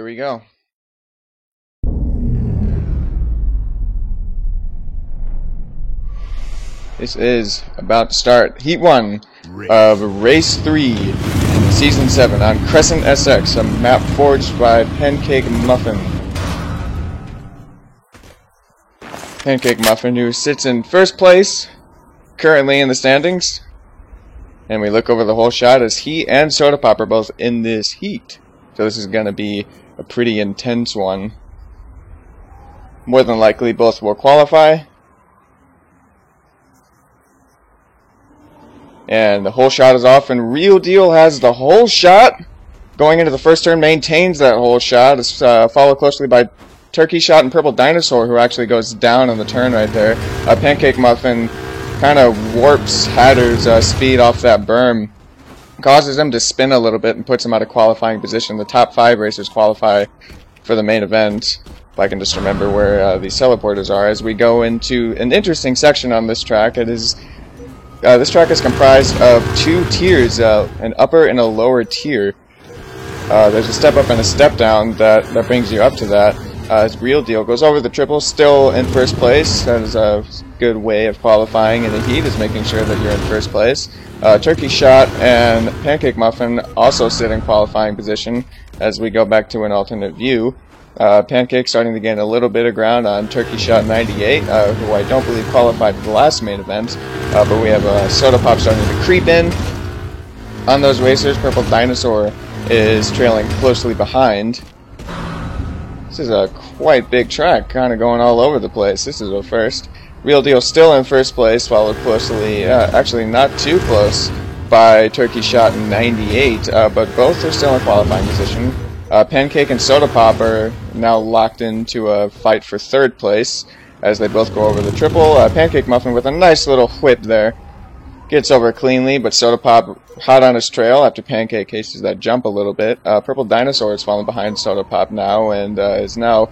Here we go. This is about to start Heat 1 of Race 3 in Season 7 on Crescent SX, a map forged by Pancake Muffin. Pancake Muffin, who sits in first place currently in the standings. And we look over the whole shot as he and Soda Pop are both in this heat. So this is going to be a pretty intense one. More than likely both will qualify. And the whole shot is off, and Real Deal has the whole shot. Going into the first turn, maintains that whole shot. It's followed closely by Turkey Shot and Purple Dinosaur, who actually goes down on the turn right there. Pancake Muffin kind of warps Hatter's speed off that berm. Causes him to spin a little bit and puts him out of qualifying position. The top 5 racers qualify for the main event. If I can just remember where these teleporters are. As we go into an interesting section on this track, this track is comprised of 2 tiers, an upper and a lower tier. There's a step up and a step down that brings you up to that. Real Deal goes over the triple, still in first place. That is a good way of qualifying in the heat, is making sure that you're in first place. Turkey Shot and Pancake Muffin also sit in qualifying position as we go back to an alternate view. Pancake starting to gain a little bit of ground on Turkey Shot 98, who I don't believe qualified for the last main event. But we have Soda Pop starting to creep in on those racers. Purple Dinosaur is trailing closely behind. This is a quite big track, kind of going all over the place. This is a first. Real Deal still in first place, followed closely, actually not too close, by Turkey Shot 98, but both are still in qualifying position. Pancake and Soda Pop are now locked into a fight for third place as they both go over the triple. Pancake Muffin with a nice little whip there. Gets over cleanly, but Soda Pop hot on his trail after Pancake cases that jump a little bit. Purple Dinosaur has fallen behind Soda Pop now and is now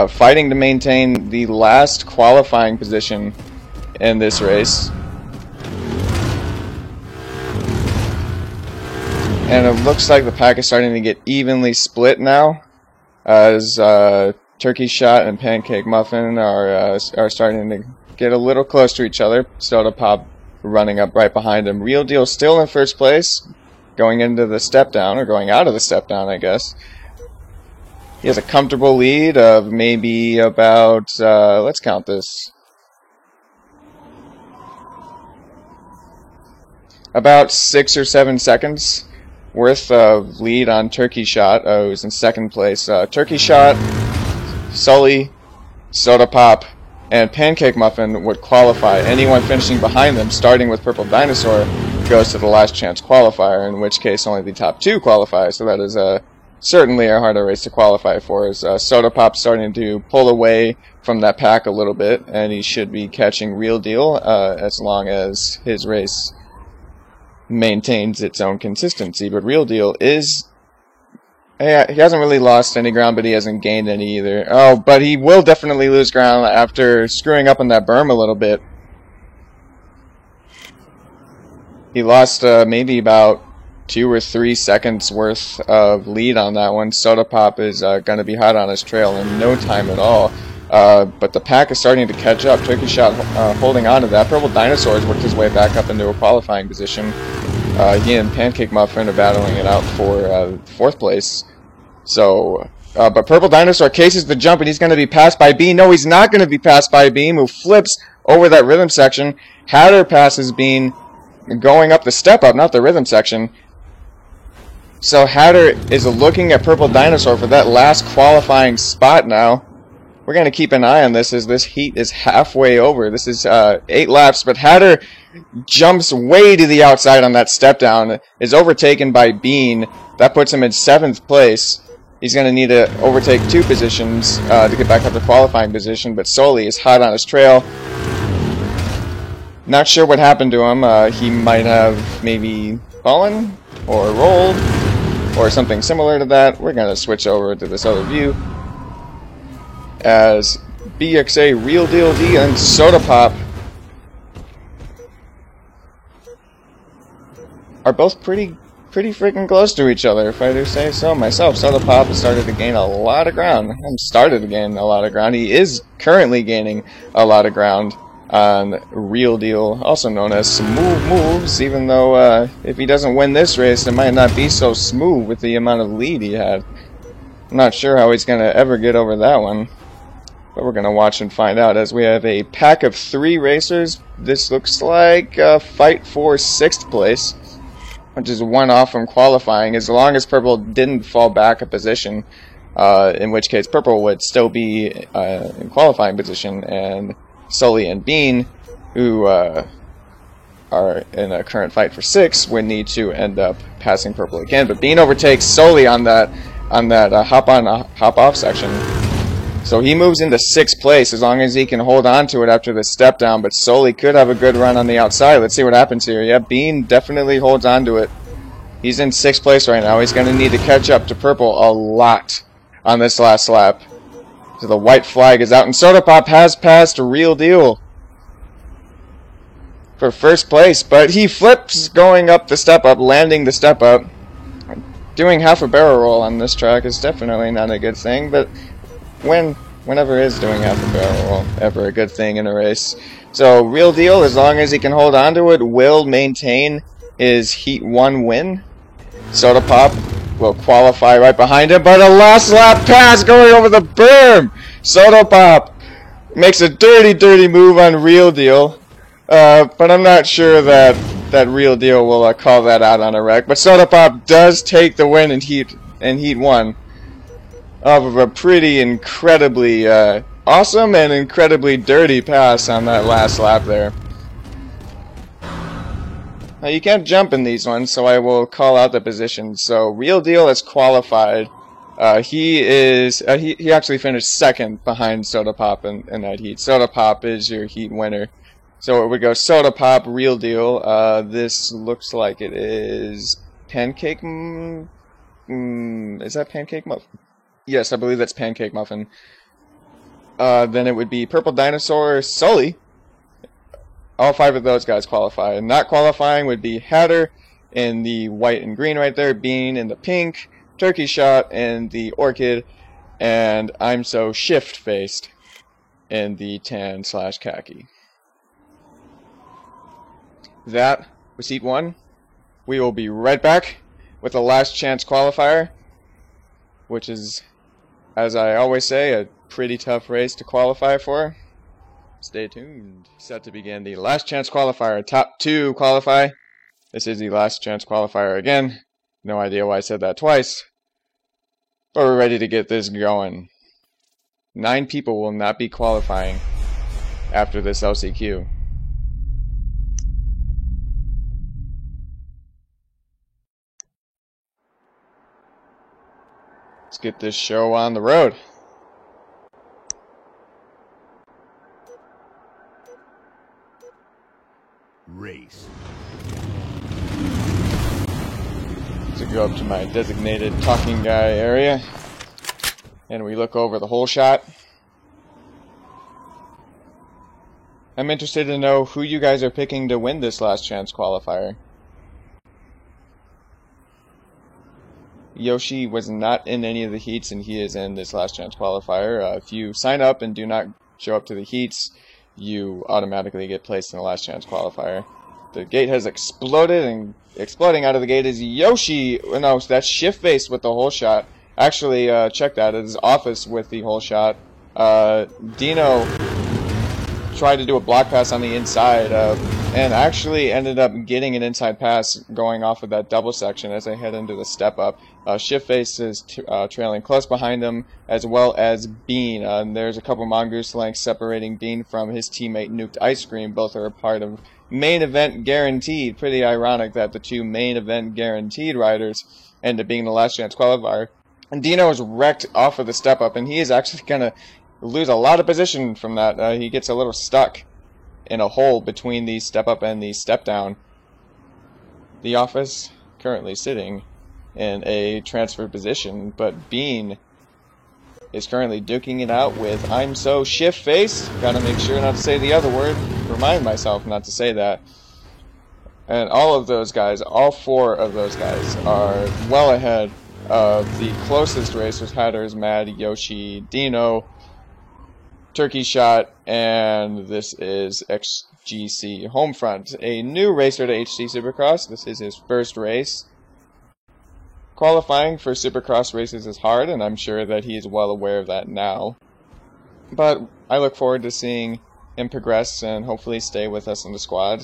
fighting to maintain the last qualifying position in this race. And it looks like the pack is starting to get evenly split now, as Turkey Shot and Pancake Muffin are starting to get a little close to each other. Soda Pop running up right behind him. Real Deal still in first place, going into the step down, or going out of the step down, I guess. He has a comfortable lead of maybe about, let's count this, about 6 or 7 seconds worth of lead on Turkey Shot, who's in second place. Turkey Shot, Sully, Soda Pop, and Pancake Muffin would qualify. Anyone finishing behind them, starting with Purple Dinosaur, goes to the last chance qualifier, in which case only the top 2 qualify, so that is certainly a harder race to qualify for. As Soda Pop starting to pull away from that pack a little bit, and he should be catching Real Deal as long as his race maintains its own consistency. But Real Deal is... he hasn't really lost any ground, but he hasn't gained any either. Oh, but he will definitely lose ground after screwing up on that berm a little bit. He lost maybe about 2 or 3 seconds worth of lead on that one. Soda Pop is going to be hot on his trail in no time at all. But the pack is starting to catch up. Turkey Shot holding on to that. Purple Dinosaur has worked his way back up into a qualifying position. He and Pancake Muffin are battling it out for 4th place. So, but Purple Dinosaur cases the jump, and he's going to be passed by Bean. No, he's not going to be passed by Bean, who flips over that rhythm section. Hatter passes Bean, going up the step up, not the rhythm section. So Hatter is looking at Purple Dinosaur for that last qualifying spot now. We're going to keep an eye on this as this heat is halfway over. This is 8 laps, but Hatter jumps way to the outside on that step down, is overtaken by Bean. That puts him in 7th place. He's going to need to overtake 2 positions to get back up to qualifying position, but Sully is hot on his trail. Not sure what happened to him. He might have maybe fallen or rolled or something similar to that. We're going to switch over to this other view as BXA, Real Deal D, and Soda Pop are both pretty pretty freaking close to each other, if I do say so myself. Sodapop started to gain a lot of ground. He is currently gaining a lot of ground on Real Deal, also known as Smooth Moves, even though if he doesn't win this race, it might not be so smooth with the amount of lead he had. I'm not sure how he's going to ever get over that one, but we're going to watch and find out as we have a pack of 3 racers. This looks like a fight for 6th place, which is 1 off from qualifying, as long as Purple didn't fall back a position, in which case Purple would still be in qualifying position, and Sully and Bean, who are in a current fight for 6, would need to end up passing Purple again. But Bean overtakes Sully on that hop-on, hop-off section. So he moves into 6th place as long as he can hold on to it after the step down, but Sully could have a good run on the outside. Let's see what happens here. Yeah, Bean definitely holds on to it. He's in 6th place right now. He's going to need to catch up to Purple a lot on this last lap. So the white flag is out, and Sodapop has passed Real Deal for 1st place, but he flips going up the step up, landing the step up. Doing half a barrel roll on this track is definitely not a good thing, but whenever is doing half a barrel roll ever a good thing in a race? So Real Deal, as long as he can hold on to it, will maintain his Heat 1 win. Sodapop will qualify right behind him, but a last lap pass going over the berm. Sodapop makes a dirty move on Real Deal, but I'm not sure that Real Deal will call that out on a wreck. But Sodapop does take the win in Heat 1. Off of a pretty incredibly awesome and incredibly dirty pass on that last lap there. Now you can't jump in these ones, so I will call out the positions. So Real Deal is qualified. He actually finished 2nd behind Sodapop in that heat. Sodapop is your heat winner. So it would go Sodapop, Real Deal. This looks like it is Pancake. Is that Pancake Muffin? Yes, I believe that's Pancake Muffin. Then it would be Purple Dinosaur, Sully. All 5 of those guys qualify. And not qualifying would be Hatter in the white and green right there, Bean in the pink, Turkey Shot in the orchid, and I'm So Shift-Faced in the tan/khaki. That was Heat 1. We will be right back with the last chance qualifier, which is, as I always say, a pretty tough race to qualify for. Stay tuned. Set to begin the last chance qualifier. Top 2 qualify. This is the last chance qualifier again. No idea why I said that twice. But we're ready to get this going. 9 people will not be qualifying after this LCQ. Let's get this show on the road. Race. To go up to my designated talking guy area, and we look over the whole shot. I'm interested to know who you guys are picking to win this last chance qualifier. Yoshi was not in any of the heats, and he is in this last chance qualifier. If you sign up and do not show up to the heats, you automatically get placed in the last chance qualifier. The gate has exploded, and exploding out of the gate is Yoshi. No, that's Shift-Faced with the whole shot. Actually, check that. It is Office with the whole shot. Dino tried to do a block pass on the inside, and actually ended up getting an inside pass going off of that double section as they head into the step up. Shift-Faced is trailing close behind him, as well as Bean. There's a couple Mongoose lengths separating Bean from his teammate Nuked Ice Cream. Both are a part of Main Event Guaranteed. Pretty ironic that the 2 Main Event Guaranteed riders end up being the last chance qualifier. And Dino is wrecked off of the step up, and he is actually going to lose a lot of position from that. He gets a little stuck in a hole between the step up and the step down. The Office currently sitting in a transfer position, but Bean is currently duking it out with I'm So Shift-Faced. Gotta make sure not to say the other word. Remind myself not to say that. And all of those guys, all four of those guys, are well ahead of the closest racers: Hatters, Mad, Yoshi, Dino, Turkey Shot, and this is XGC Homefront, a new racer to HC Supercross. This is his first race. Qualifying for Supercross races is hard, and I'm sure that he is well aware of that now. But I look forward to seeing him progress and hopefully stay with us in the squad.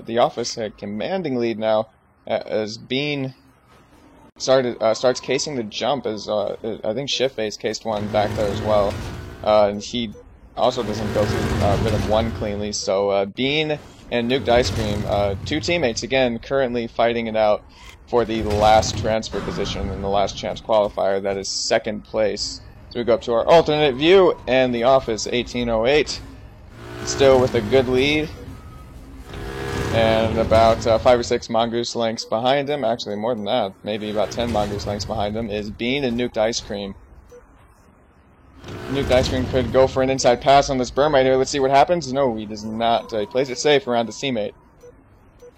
The office had commanding lead now as Bean starts casing the jump, as I think Shiftface cased one back there as well. And he also doesn't go through Rhythm 1 cleanly, so Bean and Nuked Ice Cream, two teammates again, currently fighting it out for the last transfer position in the last chance qualifier. That is second place. So we go up to our alternate view, and the office 1808 still with a good lead, and about 5 or 6 Mongoose lengths behind him, actually more than that, maybe about 10 Mongoose lengths behind him, is Bean and Nuked Ice Cream. Nuked Ice Cream could go for an inside pass on this berm right here. Let's see what happens. No, he does not. He plays it safe around his teammate,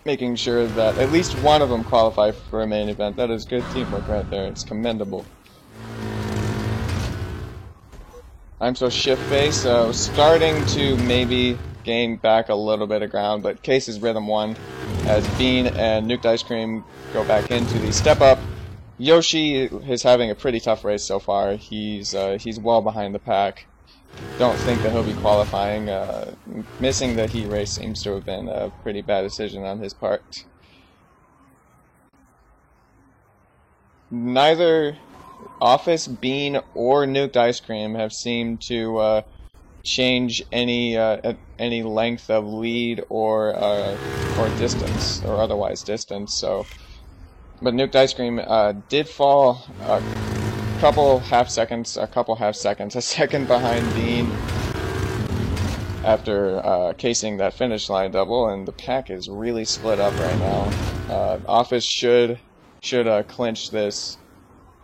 making sure that at least one of them qualify for a main event. That is good teamwork right there. It's commendable. I'm so Shiftface, starting to maybe gain back a little bit of ground, but Case is Rhythm 1 as Bean and Nuked Ice Cream go back into the step up. Yoshi is having a pretty tough race so far. He's well behind the pack. Don't think that he'll be qualifying. Missing the heat race seems to have been a pretty bad decision on his part. Neither Office, Bean, or Nuked Ice Cream have seemed to change any length of lead or distance or otherwise distance. So, but Nuked Ice Cream did fall a half seconds, a second behind Bean after casing that finish line double, and the pack is really split up right now. Office should clinch this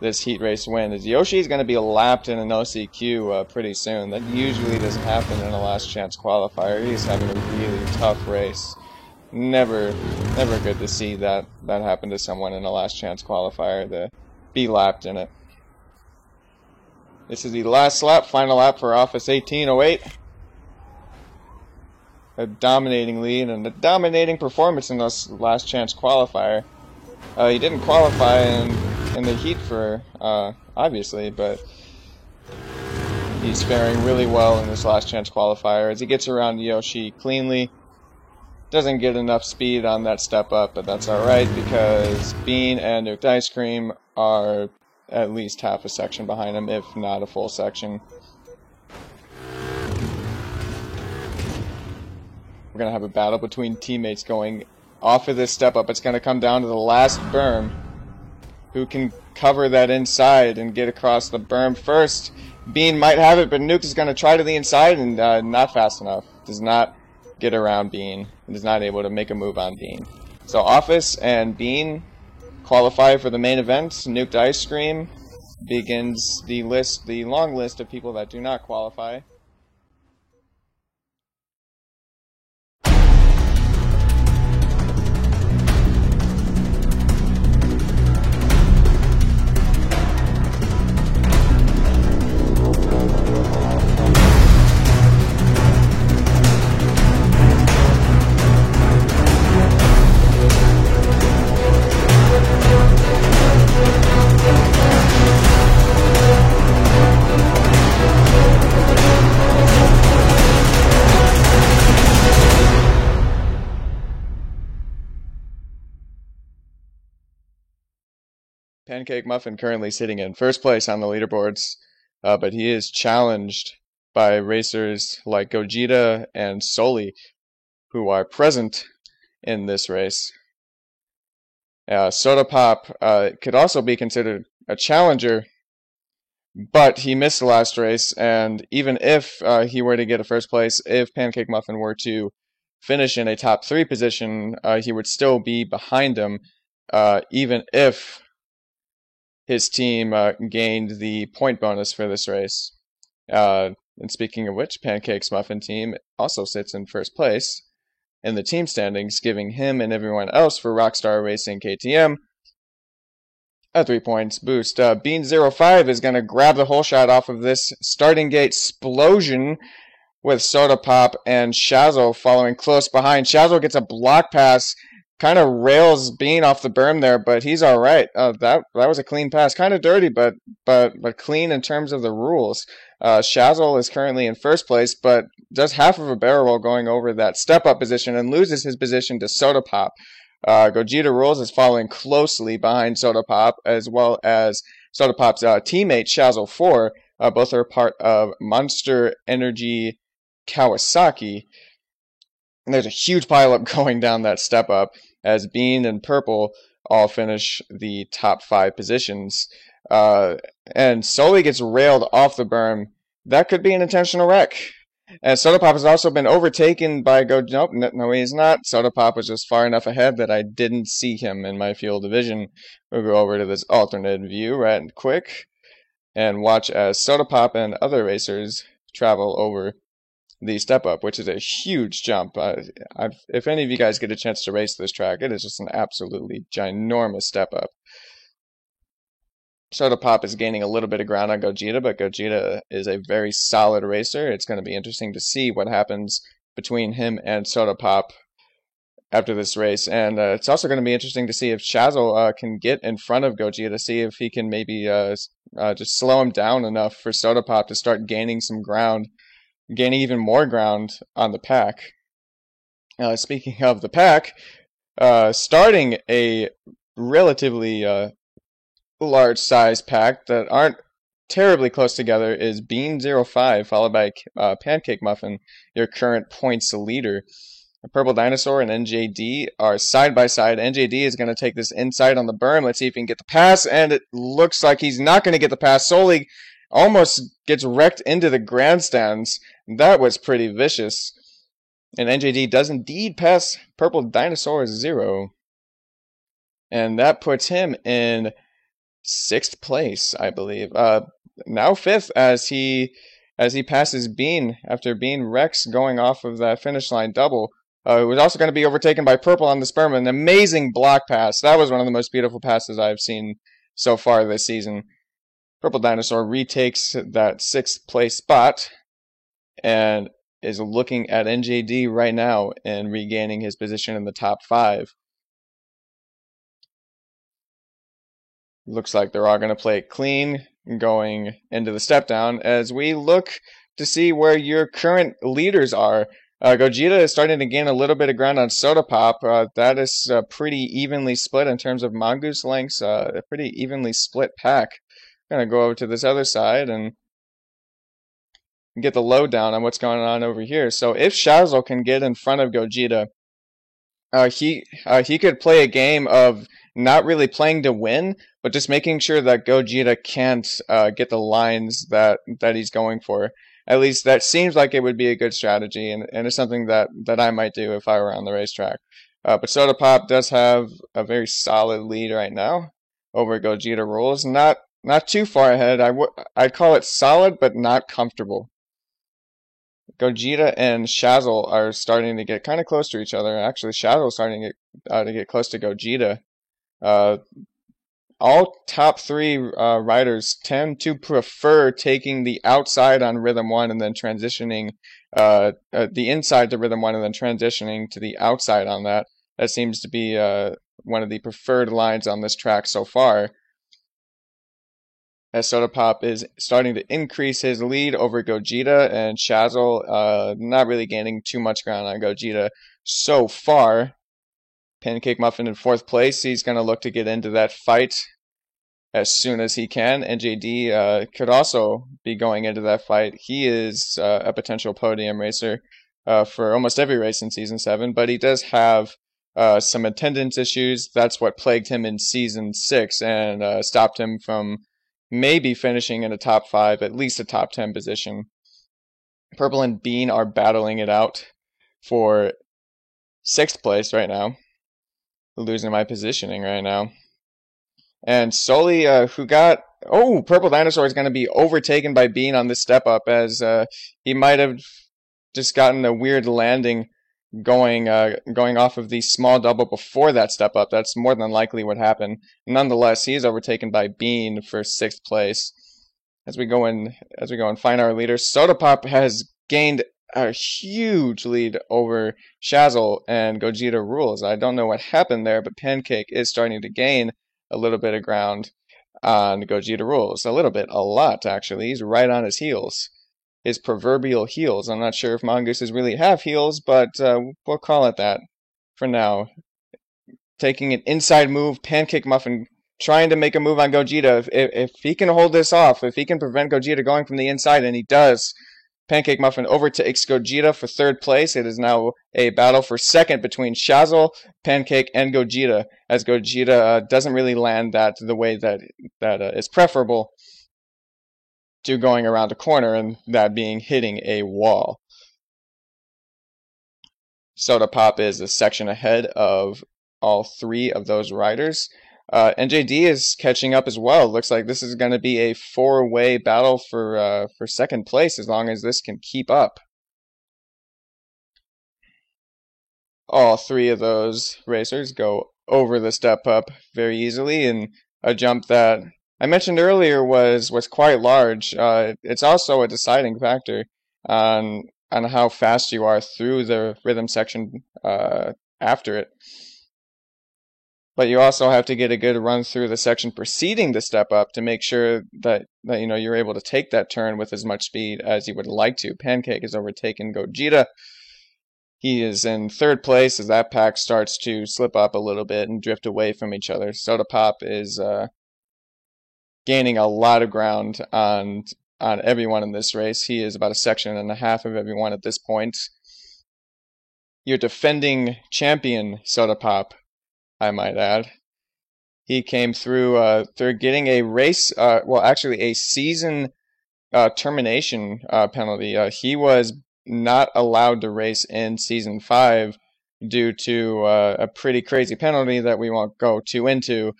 heat race win, as Yoshi is going to be lapped in an OCQ pretty soon. That usually doesn't happen in a last chance qualifier. He's having a really tough race. Never good to see that happen to someone in a last chance qualifier, to be lapped in it. This is the last lap, final lap for Office 1808. A dominating lead and a dominating performance in this last chance qualifier. He didn't qualify in the heat for, obviously, but he's faring really well in this last chance qualifier as he gets around Yoshi cleanly. Doesn't get enough speed on that step up, but that's alright because Bean and Nuked Ice Cream are at least half a section behind him, if not a full section. We're going to have a battle between teammates going off of this step up. It's going to come down to the last berm. Who can cover that inside and get across the berm first? Bean might have it, but Nuke is going to try to the inside and not fast enough. Does not get around Bean. Is not able to make a move on Bean. So Office and Bean qualify for the main event. Nuked Ice Cream begins the long list of people that do not qualify. Pancake Muffin currently sitting in first place on the leaderboards, but he is challenged by racers like Gogeta and Soli, who are present in this race. Soda Pop could also be considered a challenger, but he missed the last race, and even if he were to get a first place, if Pancake Muffin were to finish in a top 3 position, he would still be behind him, even if his team gained the point bonus for this race. And speaking of which, Pancake's Muffin team also sits in first place. in the team standings, giving him and everyone else for Rockstar Racing KTM a 3 points boost. Bean05 is going to grab the whole shot off of this starting gate explosion with Soda Pop and Shazzle following close behind. Shazzle gets a block pass, kind of rails Bean off the berm there, but he's all right. That was a clean pass, kind of dirty, but clean in terms of the rules. Shazzle is currently in first place, but does half of a barrel roll going over that step-up position and loses his position to Soda Pop. Gogeta Rules is following closely behind Soda Pop, as well as Soda Pop's teammate Shazzle 4. Both are part of Monster Energy Kawasaki. And there's a huge pileup going down that step up as Bean and Purple all finish the top 5 positions. And Sully gets railed off the berm. That could be an intentional wreck. And Soda Pop has also been overtaken by Nope, no he's not. Soda Pop was just far enough ahead that I didn't see him in my field of vision. We'll go over to this alternate view right quick and watch as Soda Pop and other racers travel over the step up, which is a huge jump. If any of you guys get a chance to race this track, it is just an absolutely ginormous step up. Soda Pop is gaining a little bit of ground on Gogeta, but Gogeta is a very solid racer. It's going to be interesting to see what happens between him and Soda Pop after this race. And it's also going to be interesting to see if Shazzle can get in front of Gogeta, see if he can maybe just slow him down enough for Soda Pop to start gaining some ground, gaining even more ground on the pack. Speaking of the pack, starting a relatively large size pack that aren't terribly close together is Bean05, followed by Pancake Muffin, your current points leader. Purple Dinosaur and NJD are side by side. NJD is going to take this inside on the berm. Let's see if he can get the pass, and it looks like he's not going to get the pass. Sully almost gets wrecked into the grandstands. That was pretty vicious. And NJD does indeed pass Purple Dinosaur 0. And that puts him in 6th place, I believe. Now 5th as he passes Bean after Bean wrecks going off of that finish line double. It was also going to be overtaken by Purple on the sperm. An amazing block pass. That was one of the most beautiful passes I've seen so far this season. Purple Dinosaur retakes that 6th place spot and is looking at NJD right now and regaining his position in the top 5. Looks like they're all going to play it clean going into the step down as we look to see where your current leaders are. Gogeta is starting to gain a little bit of ground on Soda Pop. That is pretty evenly split in terms of mongoose lengths. A pretty evenly split pack. I'm going to go over to this other side and get the lowdown on what's going on over here. So if Shazzle can get in front of Gogeta, he could play a game of not really playing to win, but just making sure that Gogeta can't get the lines that he's going for. At least that seems like it would be a good strategy, and it's something that I might do if I were on the racetrack. But Soda Pop does have a very solid lead right now over Gogeta Rules. Not too far ahead. I'd call it solid, but not comfortable. Gogeta and Shazzle are starting to get kind of close to each other. Actually, Shazzle's starting to get close to Gogeta. All top 3 riders tend to prefer taking the outside on Rhythm 1 and then transitioning the inside to Rhythm 1 and then transitioning to the outside on that. That seems to be one of the preferred lines on this track so far. As Soda Pop is starting to increase his lead over Gogeta, and Shazzle not really gaining too much ground on Gogeta so far. Pancake Muffin in 4th place. He's going to look to get into that fight as soon as he can. NJD could also be going into that fight. He is a potential podium racer for almost every race in Season 7, but he does have some attendance issues. That's what plagued him in Season 6 and stopped him from maybe finishing in a top 5, at least a top 10 position. Purple and Bean are battling it out for 6th place right now. Losing my positioning right now. And Sully, who got... Oh, Purple Dinosaur is going to be overtaken by Bean on this step up as he might have just gotten a weird landing going off of the small double before that step up. That's more than likely what happened. Nonetheless, he is overtaken by Bean for 6th place. As we go and find our leader, Soda Pop has gained a huge lead over Shazzle and Gogeta Rules. I don't know what happened there, but Pancake is starting to gain a little bit of ground on Gogeta Rules. A little bit, a lot actually. He's right on his heels. His proverbial heels. I'm not sure if mongooses really have heels, but we'll call it that for now. Taking an inside move, Pancake Muffin trying to make a move on Gogeta. If he can hold this off, if he can prevent Gogeta going from the inside, and he does, Pancake Muffin overtakes Gogeta for 3rd place. It is now a battle for 2nd between Shazzle, Pancake, and Gogeta, as Gogeta doesn't really land that the way that is preferable to going around a corner, and that being hitting a wall. Soda Pop is a section ahead of all 3 of those riders. NJD is catching up as well. Looks like this is going to be a 4-way battle for 2nd place as long as this can keep up. All 3 of those racers go over the step up very easily, and a jump that I mentioned earlier was quite large. It's also a deciding factor on how fast you are through the rhythm section after it. But you also have to get a good run through the section preceding the step up to make sure that you're able to take that turn with as much speed as you would like to. Pancake has overtaken Gogeta. He is in 3rd place as that pack starts to slip up a little bit and drift away from each other. Soda Pop is gaining a lot of ground on everyone in this race. He is about a section and a half of everyone at this point. Your defending champion, Soda Pop, I might add. He came through getting a race, actually a season termination penalty. He was not allowed to race in Season 5 due to a pretty crazy penalty that we won't go too into.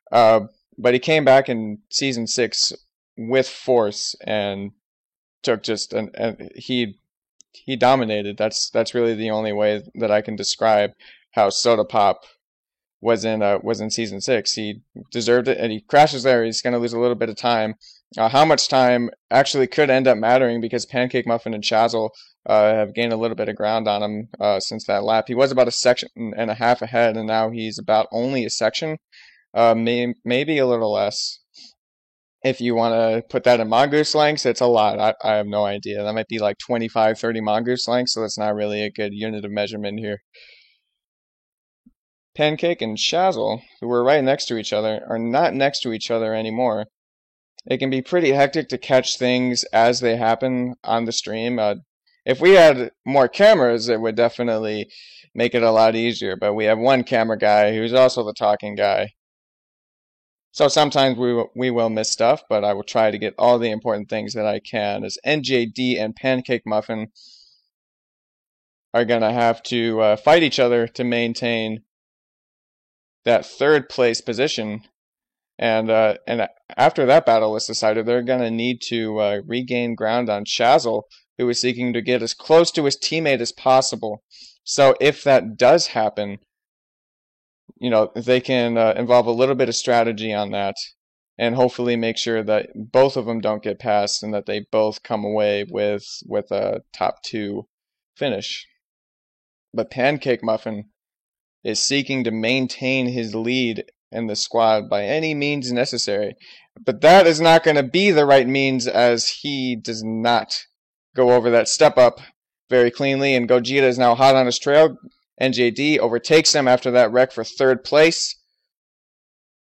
But he came back in Season 6 with force and took he dominated. That's really the only way that I can describe how Soda Pop was in Season 6. He deserved it, and he crashes there. He's going to lose a little bit of time. How much time actually could end up mattering because Pancake Muffin and Shazzle have gained a little bit of ground on him since that lap. He was about a section and a half ahead, and now he's about only a section. Maybe a little less. If you want to put that in mongoose lengths, it's a lot. I have no idea. That might be like 25, 30 mongoose lengths, so that's not really a good unit of measurement here. Pancake and Shazzle, who were right next to each other, are not next to each other anymore. It can be pretty hectic to catch things as they happen on the stream. If we had more cameras, it would definitely make it a lot easier, but we have one camera guy who's also the talking guy. So sometimes we will miss stuff, but I will try to get all the important things that I can, as NJD and Pancake Muffin are going to have to fight each other to maintain that 3rd place position. And after that battle is decided, they're going to need to regain ground on Shazzle, who is seeking to get as close to his teammate as possible. So if that does happen, they can involve a little bit of strategy on that and hopefully make sure that both of them don't get past and that they both come away with a top 2 finish. But Pancake Muffin is seeking to maintain his lead in the squad by any means necessary. But that is not going to be the right means, as he does not go over that step up very cleanly, and Gogeta is now hot on his trail. NJD overtakes him after that wreck for 3rd place.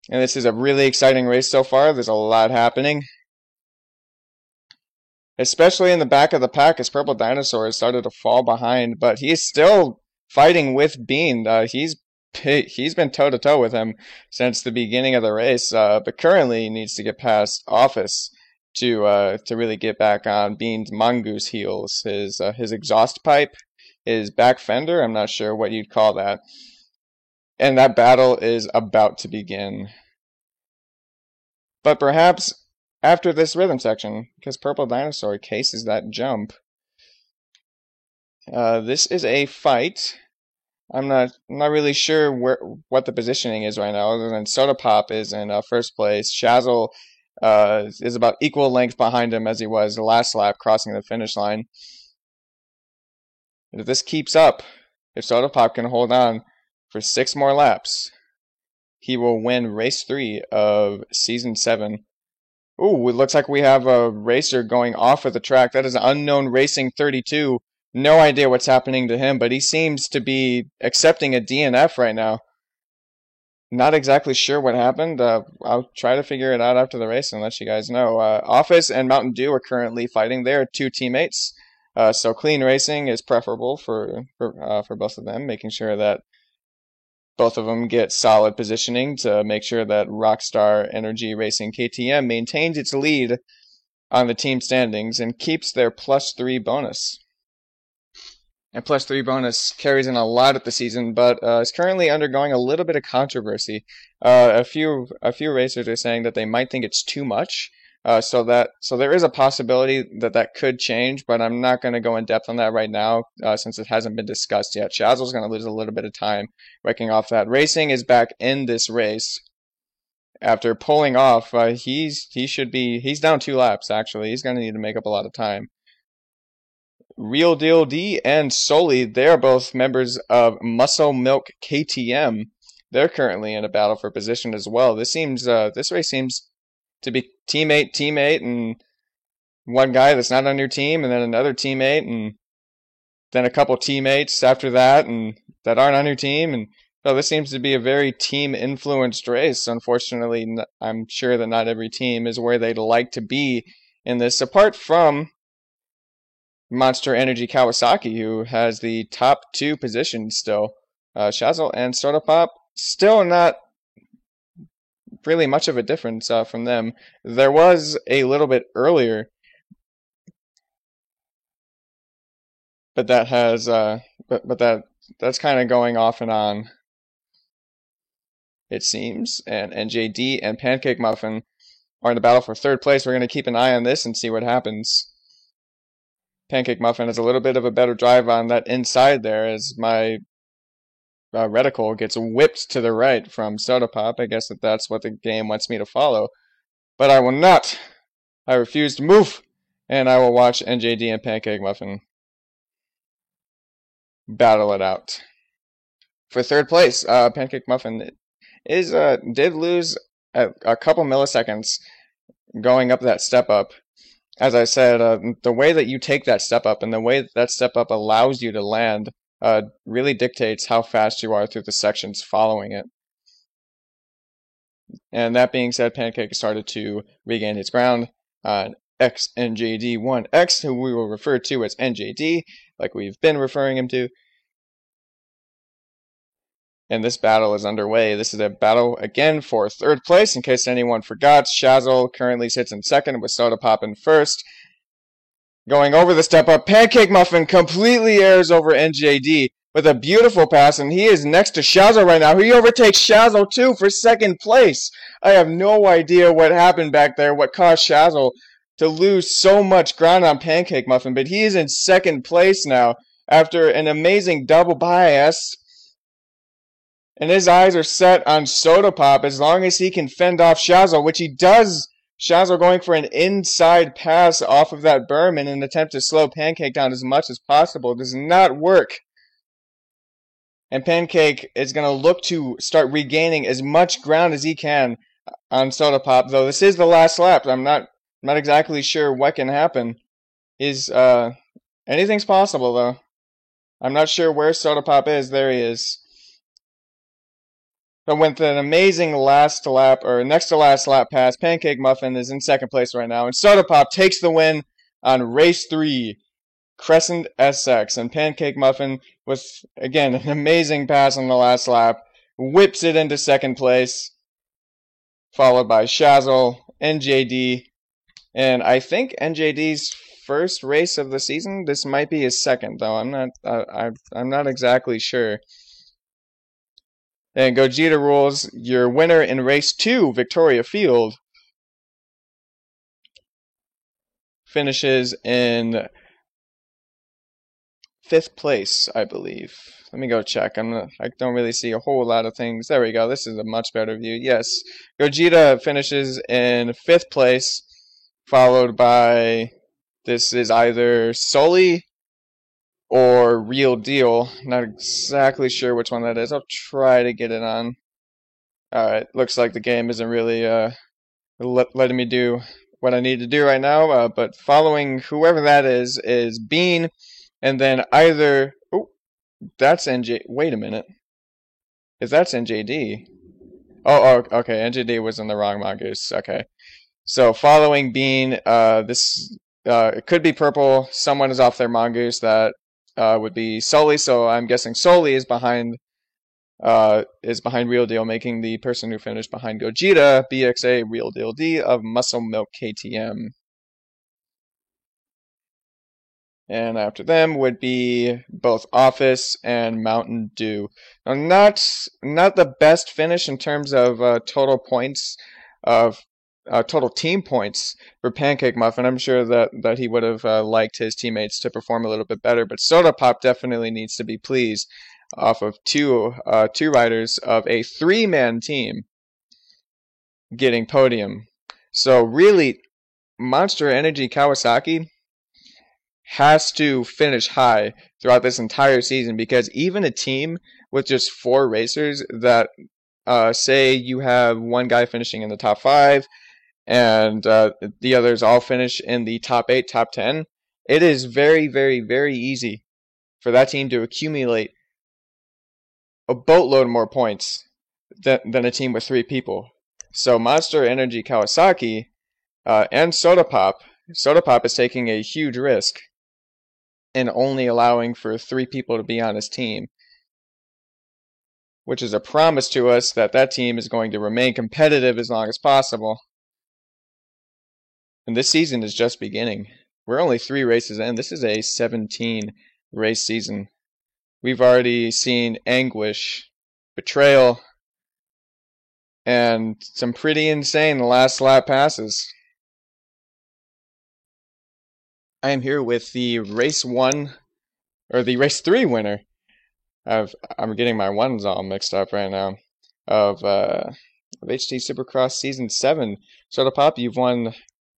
And this is a really exciting race so far. There's a lot happening. Especially in the back of the pack, as Purple Dinosaur has started to fall behind, but he is still fighting with Bean. He's been toe-to-toe with him since the beginning of the race, but currently he needs to get past Office to really get back on Bean's mongoose heels. His exhaust pipe, his back fender, I'm not sure what you'd call that. And that battle is about to begin. But perhaps after this rhythm section, because Purple Dinosaur cases that jump, This is a fight. I'm not really sure what the positioning is right now, other than Soda Pop is in first place. Shazzle is about equal length behind him as he was the last lap, crossing the finish line. And if this keeps up, if Soda Pop can hold on for 6 more laps, he will win race 3 of season 7. Ooh, it looks like we have a racer going off of the track. That is Unknown Racing 32. No idea what's happening to him, but he seems to be accepting a DNF right now. Not exactly sure what happened. I'll try to figure it out after the race and let you guys know. Office and Mountain Dew are currently fighting. They're 2 teammates. So clean racing is preferable for both of them, making sure that both of them get solid positioning to make sure that Rockstar Energy Racing KTM maintains its lead on the team standings and keeps their +3 bonus. And +3 bonus carries in a lot of the season, but is currently undergoing a little bit of controversy. A few racers are saying that they might think it's too much. So there is a possibility that could change, but I'm not going to go in depth on that right now since it hasn't been discussed yet. Shazzle's going to lose a little bit of time working off that. Racing is back in this race after pulling off. He's down 2 laps actually. He's going to need to make up a lot of time. Real Deal D and Soli, they're both members of Muscle Milk KTM. They're currently in a battle for position as well. This race seems to be teammate, and one guy that's not on your team, and then another teammate, and then a couple teammates after that, and that aren't on your team. And so this seems to be a very team-influenced race. Unfortunately, I'm sure that not every team is where they'd like to be in this, apart from Monster Energy Kawasaki, who has the top 2 positions still. Shazzle and Soda Pop, still not really much of a difference from them. There was a little bit earlier, but that has that's kind of going off and on, it seems. And NJD and Pancake Muffin are in the battle for 3rd place. We're going to keep an eye on this and see what happens. Pancake Muffin has a little bit of a better drive on that inside there as my reticle gets whipped to the right from Soda Pop. I guess that's what the game wants me to follow. But I will not. I refuse to move. And I will watch NJD and Pancake Muffin battle it out. For 3rd place, Pancake Muffin did lose a couple milliseconds going up that step up. As I said, the way that you take that step up and the way that step up allows you to land really dictates how fast you are through the sections following it. And that being said, Pancake started to regain his ground on XNJD1X, who we will refer to as NJD, like we've been referring him to. And this battle is underway. This is a battle again for 3rd place. In case anyone forgot, Shazzle currently sits in 2nd with Soda Pop in 1st. Going over the step up, Pancake Muffin completely airs over NJD with a beautiful pass, and he is next to Shazzle right now. He overtakes Shazzle too for 2nd place. I have no idea what happened back there, what caused Shazzle to lose so much ground on Pancake Muffin, but he is in 2nd place now after an amazing double bias. And his eyes are set on Soda Pop as long as he can fend off Shazzle, which he does. Shazzle going for an inside pass off of that berm in an attempt to slow Pancake down as much as possible. Does not work. And Pancake is going to look to start regaining as much ground as he can on Soda Pop, though this is the last lap. I'm not exactly sure what can happen. Anything's possible, though. I'm not sure where Soda Pop is. There he is. But with an amazing last lap, or next to last lap pass, Pancake Muffin is in 2nd place right now. And Soda Pop takes the win on race 3, Crescent SX. And Pancake Muffin, with, again, an amazing pass on the last lap, whips it into 2nd place, followed by Shazzle, NJD. And I think NJD's first race of the season. This might be his 2nd, though. I'm not exactly sure. And Gogeta Rules, your winner in race 2, Victoria Field, finishes in 5th place, I believe. Let me go check. I don't really see a whole lot of things. There we go. This is a much better view. Yes, Gogeta finishes in 5th place, followed by, this is either Sully or Real Deal. Not exactly sure which one that is. I'll try to get it on. Alright, looks like the game isn't really letting me do what I need to do right now, but following whoever that is Bean, and then either... Oh, that's NJ... Wait a minute. Is that's NJD? Oh, okay, NJD was in the wrong Mongoose. Okay. So following Bean, it could be purple. Someone is off their Mongoose. That would be Sully. So I'm guessing Sully is behind Real Deal, making the person who finished behind Gogeta BXA Real Deal D of Muscle Milk KTM. And after them would be both Office and Mountain Dew. Now, not the best finish in terms of total points of total team points for Pancake Muffin. I'm sure that he would have liked his teammates to perform a little bit better, but Soda Pop definitely needs to be pleased off of two riders of a 3-man team getting podium. So really, Monster Energy Kawasaki has to finish high throughout this entire season, because even a team with just 4 racers that say you have one guy finishing in the top 5 and the others all finish in the top 8, top 10, it is very, very, very easy for that team to accumulate a boatload more points than a team with 3 people. So Monster Energy Kawasaki and Soda Pop is taking a huge risk and only allowing for 3 people to be on his team, which is a promise to us that team is going to remain competitive as long as possible. And this season is just beginning. We're only 3 races in. This is a 17 race season. We've already seen anguish, betrayal, and some pretty insane last lap passes. I am here with the race 1, or the race 3 winner. I'm getting my ones all mixed up right now. Of HT Supercross Season 7. Soda Pop, you've won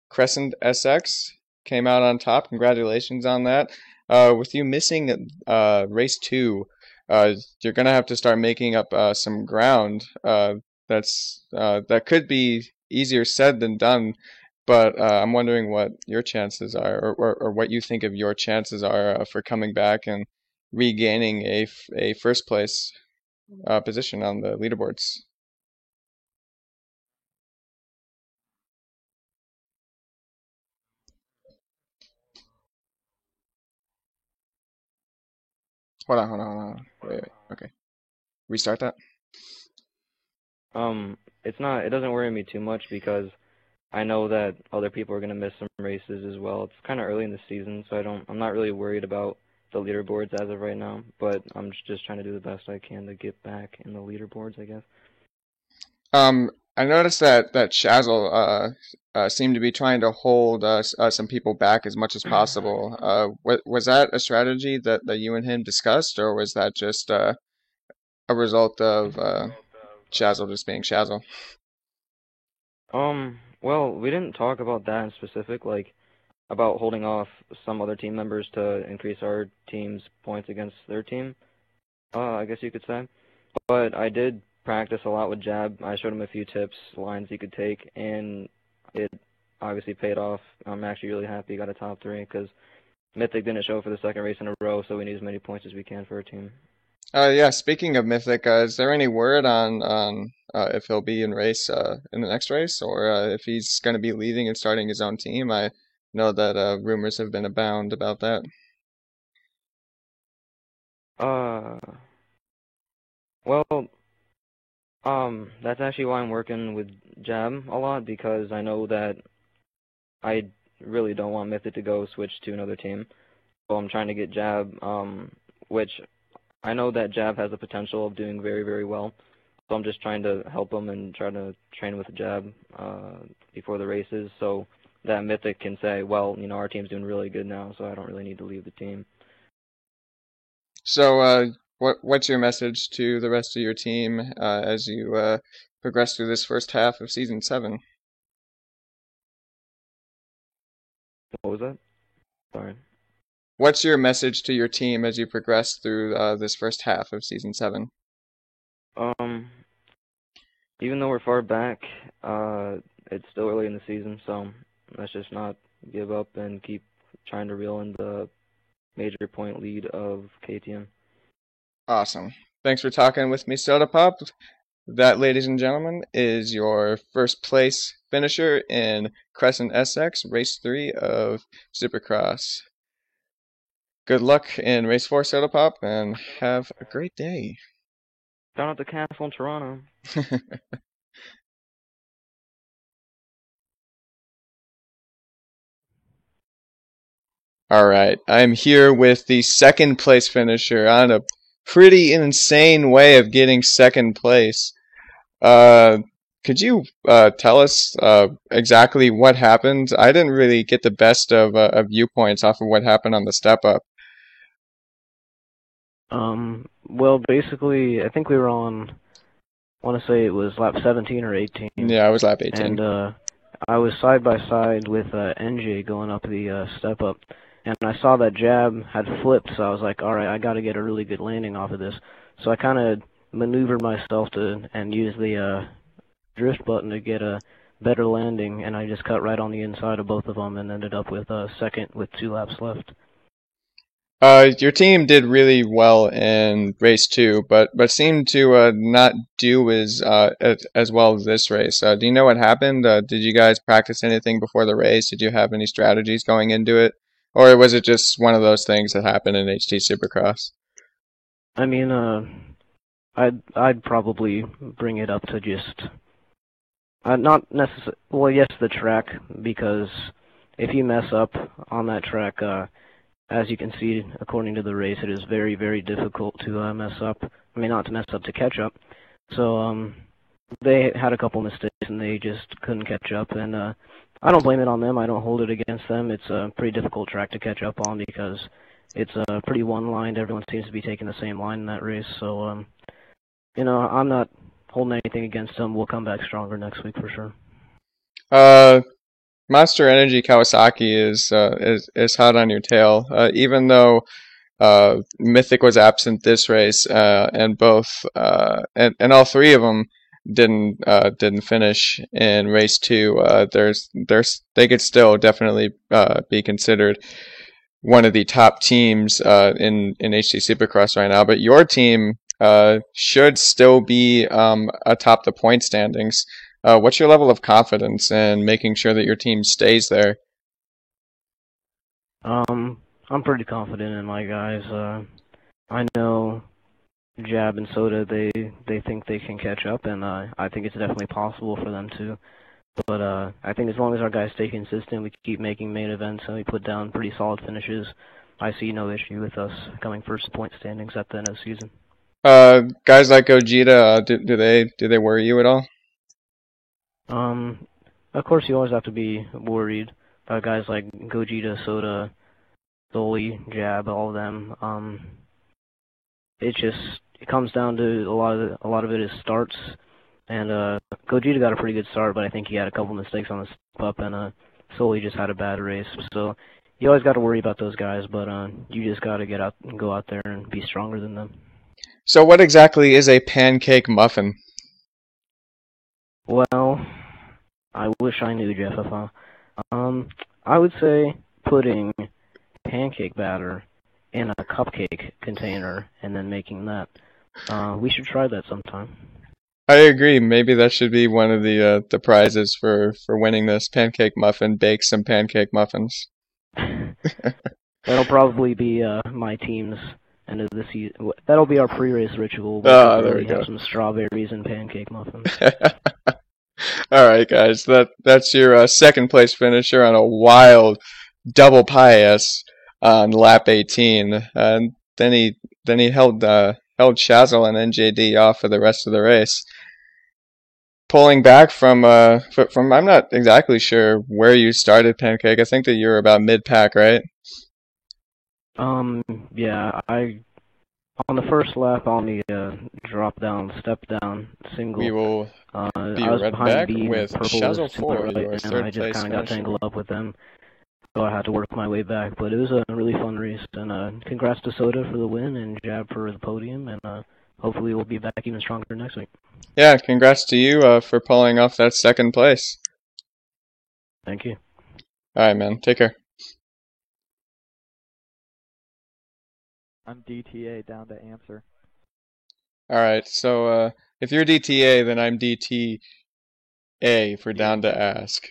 Crescent SX. Came out on top. Congratulations on that. With you missing race 2, you're going to have to start making up some ground. That could be easier said than done. But I'm wondering what your chances are, or what you think of your chances are for coming back and regaining a first place position on the leaderboards. Hold on. Wait. Okay. Restart that. It doesn't worry me too much because I know that other people are gonna miss some races as well. It's kind of early in the season, so I'm not really worried about the leaderboards as of right now. But I'm just trying to do the best I can to get back in the leaderboards, I guess. I noticed that Shazzle seemed to be trying to hold some people back as much as possible. Was that a strategy that you and him discussed, or was that just a result of Shazzle just being Shazzle? Well, we didn't talk about that in specific, like about holding off some other team members to increase our team's points against their team. I guess you could say. But I did practice a lot with Jab. I showed him a few tips, lines he could take, and it obviously paid off. I'm actually really happy he got a top 3 because Mythic didn't show for the 2nd race in a row, so we need as many points as we can for our team. Yeah, speaking of Mythic, is there any word on if he'll be in the next race, or if he's going to be leaving and starting his own team? I know that rumors have been abound about that. Uh, well, that's actually why I'm working with Jab a lot, because I know that I really don't want Mythic to go switch to another team. So I'm trying to get Jab, which I know that Jab has the potential of doing very, very well. So I'm just trying to help him and try to train with Jab before the races, so that Mythic can say, well, our team's doing really good now, so I don't really need to leave the team. So, what's your message to the rest of your team as you progress through this first half of season 7? What was that? Sorry. What's your message to your team as you progress through this first half of season 7? Um, Even though we're far back, it's still early in the season, so let's just not give up and keep trying to reel in the major point lead of KTM. Awesome. Thanks for talking with me, Soda Pop. That, ladies and gentlemen, is your first place finisher in Crescent SX Race 3 of Supercross. Good luck in Race 4, Soda Pop, and have a great day. Down at the castle in Toronto. All right, I'm here with the second place finisher on a pretty insane way of getting second place. Could you tell us exactly what happened? I didn't really get the best of viewpoints off of what happened on the step up. Well, basically, I think we were on, I want to say it was lap 17 or 18. Yeah, I was lap 18. And I was side by side with NJ going up the step up, and I saw that jab had flipped, so I was like, all right, I got to get a really good landing off of this. So I kind of maneuvered myself and used the drift button to get a better landing, and I just cut right on the inside of both of them and ended up with second with 2 laps left. Your team did really well in race 2, but seemed to not do as well as this race. Do you know what happened? Did you guys practice anything before the race? Did you have any strategies going into it, or was it just one of those things that happened in HT Supercross? I mean, I'd probably bring it up to just not necessarily. Well, yes, the track, because if you mess up on that track, as you can see, according to the race, it is very, very difficult to mess up. I mean, not to mess up, to catch up. So they had a couple mistakes and they just couldn't catch up. And I don't blame it on them. I don't hold it against them. It's a pretty difficult track to catch up on because it's pretty one-lined. Everyone seems to be taking the same line in that race. So, you know, I'm not holding anything against them. We'll come back stronger next week for sure. Monster Energy Kawasaki is hot on your tail. Even though Mythic was absent this race, and both and all three of them didn't finish in race 2. They could still definitely be considered one of the top teams in HT Supercross right now. But your team should still be atop the point standings. What's your level of confidence in making sure that your team stays there? I'm pretty confident in my guys. I know Jab and Soda, they think they can catch up, and I think it's definitely possible for them to. But I think as long as our guys stay consistent, we keep making main events, and we put down pretty solid finishes, I see no issue with us coming first in point standings at the end of the season. Guys like Gogeta, do they worry you at all? Of course, you always have to be worried about guys like Gogeta, Soda, Dolly, Jab, all of them. It comes down to a lot of it is starts, and Gogeta got a pretty good start, but I think he had a couple mistakes on the step up, and Sully just had a bad race. So you always got to worry about those guys, but you just got to go out there and be stronger than them. So what exactly is a pancake muffin? Well, I wish I knew, Jeff. I would say putting pancake batter in a cupcake container and then making that. We should try that sometime. I agree. Maybe that should be one of the prizes for winning this pancake muffin. Bake some pancake muffins. That'll probably be my team's end of the season. That'll be our pre-race ritual. There we go. Have some strawberries and pancake muffins. All right, guys. That's your second place finisher on a wild double pious on lap 18. And then he held Shazzle and NJD off for the rest of the race. Pulling back from I'm not exactly sure where you started, Pancake. I think that you were about mid-pack, right? Yeah, On the first lap, on the drop down, step down, single, We will I be was right behind back B and with purple Shazzle was to my 4, right, your and third I just place kind of got finisher. tangled up with them. So I had to work my way back, but it was a really fun race. And congrats to Soda for the win and Jab for the podium, and hopefully we'll be back even stronger next week. Yeah, congrats to you for pulling off that second place. Thank you. All right, man. Take care. I'm DTA down to answer. All right, so if you're DTA, then I'm DTA for down to ask.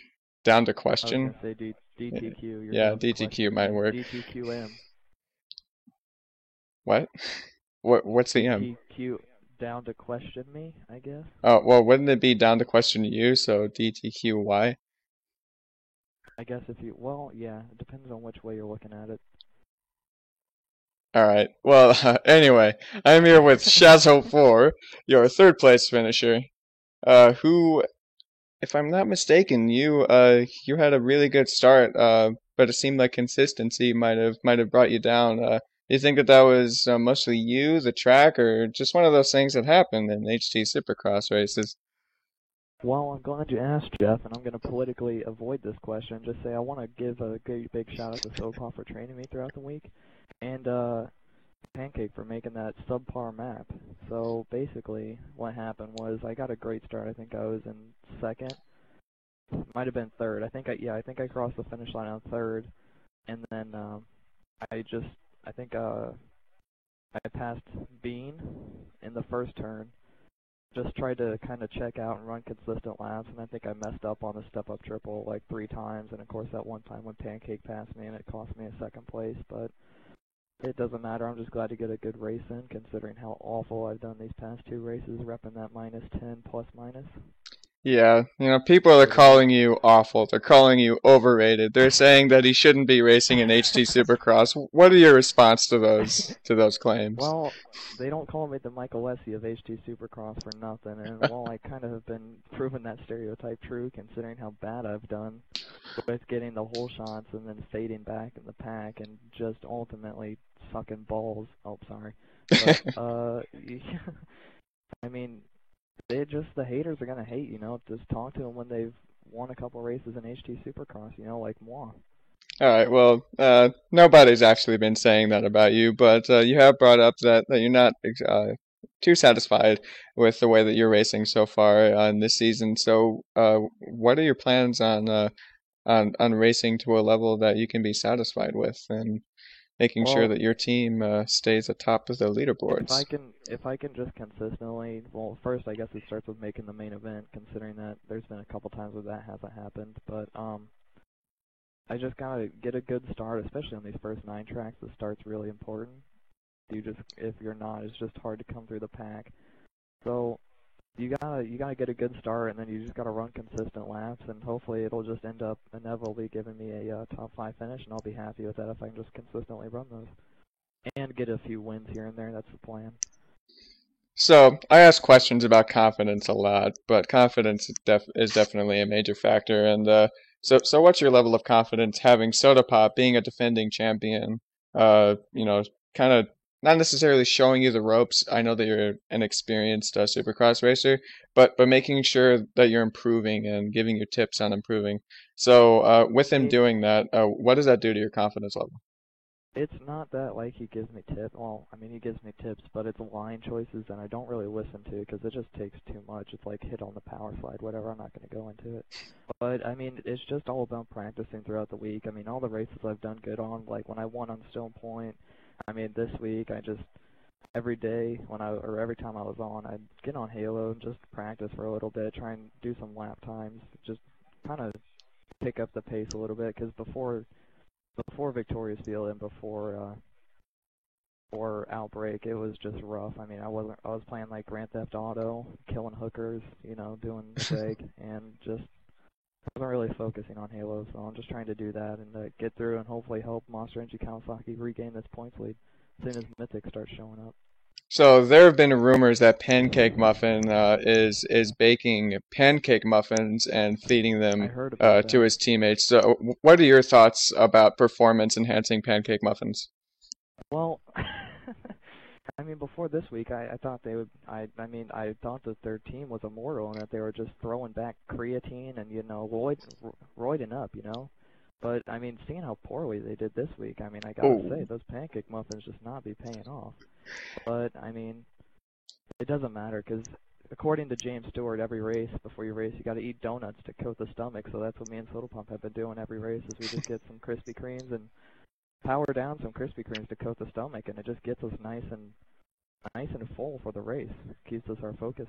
Down to I was question? gonna say DTQ. You're Yeah, down to DTQ question. might work. DTQM. What? What's the M? DTQ down to question me, I guess. Oh, well, wouldn't it be down to question you, so DTQY? I guess if you, well, yeah, it depends on which way you're looking at it. All right. Well, anyway, I'm here with Shazzo4, your third place finisher, who, if I'm not mistaken, you had a really good start, but it seemed like consistency might have brought you down. Do you think that was mostly you, the track, or just one of those things that happen in HT Supercross races? Well, I'm glad you asked, Jeff, and I'm going to politically avoid this question. Just say I want to give a big shout out to SoCal for training me throughout the week, and Pancake for making that subpar map. So basically, what happened was I got a great start. I think I was in second, might have been third. I think I crossed the finish line on third, and then I think I passed Bean in the first turn. Just tried to kind of check out and run consistent laps, and I think I messed up on the step-up triple like 3 times, and of course that one time when Pancake passed me and it cost me a second place, but it doesn't matter. I'm just glad to get a good race in, considering how awful I've done these past 2 races, repping that -10 plus minus. Yeah, people are calling you awful. They're calling you overrated. They're saying that he shouldn't be racing in HT Supercross. What are your response to those claims? Well, they don't call me the Michael Lessie of HT Supercross for nothing, and while I kind of have been proving that stereotype true, considering how bad I've done with getting the whole shots and then fading back in the pack and just ultimately sucking balls. Oh, sorry. But, I mean, the haters are gonna hate, just talk to them when they've won a couple races in HT Supercross, like moi. All right, well, nobody's actually been saying that about you, but you have brought up that you're not too satisfied with the way that you're racing so far in this season. So, what are your plans on racing to a level that you can be satisfied with, and making sure that your team stays atop of the leaderboards? If I can just consistently, well, first I guess it starts with making the main event, considering that there's been a couple times where that hasn't happened, but I just gotta get a good start, especially on these first 9 tracks. The start's really important. If you're not, it's just hard to come through the pack. So you gotta get a good start, and then you just gotta run consistent laps, and hopefully it'll just end up inevitably giving me a top 5 finish, and I'll be happy with that if I can just consistently run those and get a few wins here and there. That's the plan. So I ask questions about confidence a lot, but confidence is definitely a major factor. And so what's your level of confidence having Soda Pop being a defending champion? Kind of not necessarily showing you the ropes. I know that you're an experienced Supercross racer, but making sure that you're improving and giving you tips on improving. So with him doing that, what does that do to your confidence level? It's not that like he gives me tips. Well, I mean he gives me tips, but it's line choices, and I don't really listen to because it just takes too much. It's like hit on the power slide, whatever. I'm not going to go into it. But I mean, it's just all about practicing throughout the week. I mean, all the races I've done good on, like when I won on Stone Point. I mean, this week I just every day every time I was on, I'd get on Halo and just practice for a little bit, try and do some lap times, just kind of pick up the pace a little bit because before Victoria's Field and before Outbreak, it was just rough. I mean, I was playing like Grand Theft Auto, killing hookers, doing big, and just wasn't really focusing on Halo. So I'm just trying to do that and get through and hopefully help Monster Energy Kawasaki regain this points lead as soon as Mythic starts showing up. So there have been rumors that Pancake Muffin is baking pancake muffins and feeding them to his teammates. So what are your thoughts about performance enhancing pancake muffins? Well, I mean, before this week, I thought they would. I mean, I thought that their team was immortal and that they were just throwing back creatine and roiding up, But I mean, seeing how poorly they did this week, I mean, I gotta say those pancake muffins just not be paying off. But I mean, it doesn't matter because according to James Stewart, every race before you race, you got to eat donuts to coat the stomach. So that's what me and Soda Pump have been doing every race. Is we just get some Krispy Kremes and power down some Krispy Kremes to coat the stomach, and it just gets us nice and full for the race. Keeps us our focus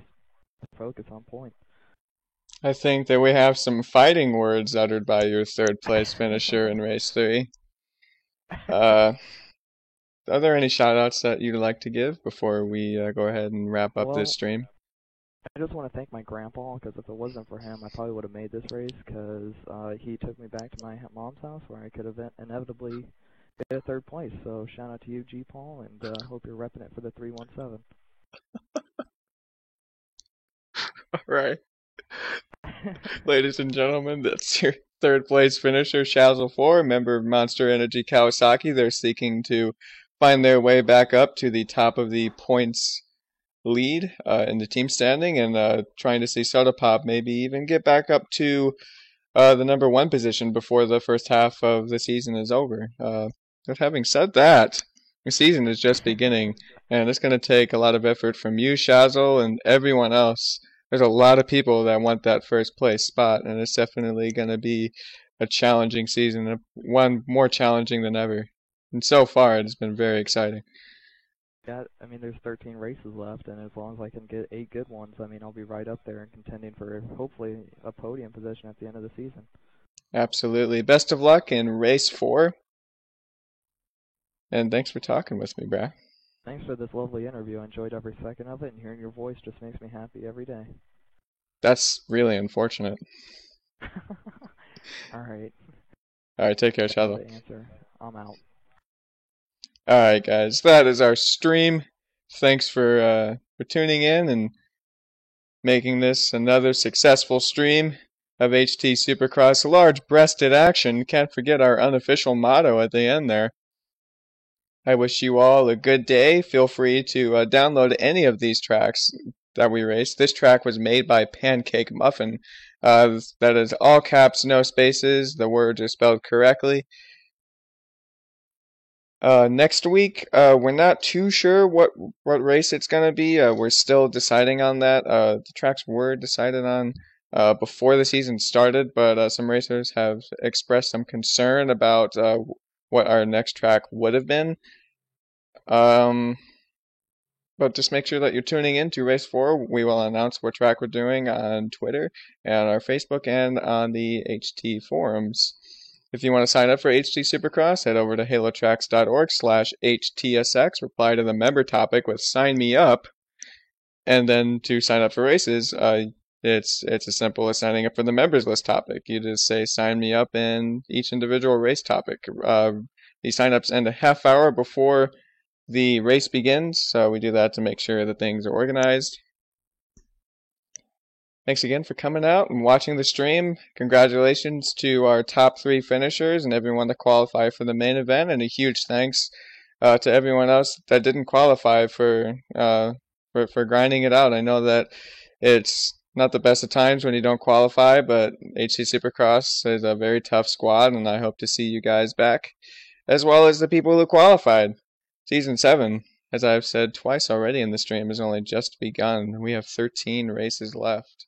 on point. I think that we have some fighting words uttered by your third place finisher in race 3. Are there any shout outs that you'd like to give before we go ahead and wrap up this stream? I just want to thank my grandpa, because if it wasn't for him, I probably would have made this race, because he took me back to my mom's house where I could have inevitably get a third place. So shout out to you, G. Paul, and hope you're repping it for the 317. All right. Ladies and gentlemen, that's your third place finisher, Shazzle 4, a member of Monster Energy Kawasaki. They're seeking to find their way back up to the top of the points lead in the team standing, and trying to see Soda Pop maybe even get back up to the number 1 position before the first half of the season is over. But having said that, the season is just beginning, and it's going to take a lot of effort from you, Shazzle, and everyone else. There's a lot of people that want that first place spot, and it's definitely going to be a challenging season, one more challenging than ever. And so far, it's been very exciting. Yeah, I mean, there's 13 races left, and as long as I can get 8 good ones, I mean, I'll be right up there and contending for, hopefully, a podium position at the end of the season. Absolutely. Best of luck in race 4. And thanks for talking with me, brah. Thanks for this lovely interview. I enjoyed every second of it, and hearing your voice just makes me happy every day. That's really unfortunate. All right. All right, take care, Shadow. Answer. I'm out. All right, guys, that is our stream. Thanks for tuning in and making this another successful stream of HT Supercross. Large-breasted action. Can't forget our unofficial motto at the end there. I wish you all a good day. Feel free to download any of these tracks that we raced. This track was made by Pancake Muffin. That is all caps, no spaces. The words are spelled correctly. Next week, we're not too sure what race it's going to be. We're still deciding on that. The tracks were decided on before the season started, but some racers have expressed some concern about what our next track would have been. But just make sure that you're tuning in to Race 4. We will announce what track we're doing on Twitter and our Facebook and on the HT forums. If you want to sign up for HT Supercross, head over to halotracks.org/HTSX, reply to the member topic with sign me up, and then to sign up for races, it's as simple as signing up for the members list topic. You just say sign me up in each individual race topic. The sign-ups end a half hour before the race begins, so we do that to make sure that things are organized. Thanks again for coming out and watching the stream. Congratulations to our top 3 finishers and everyone that qualified for the main event, and a huge thanks to everyone else that didn't qualify for grinding it out. I know that it's not the best of times when you don't qualify, but HT Supercross is a very tough squad, and I hope to see you guys back, as well as the people who qualified. Season 7, as I've said twice already in the stream, has only just begun. We have 13 races left.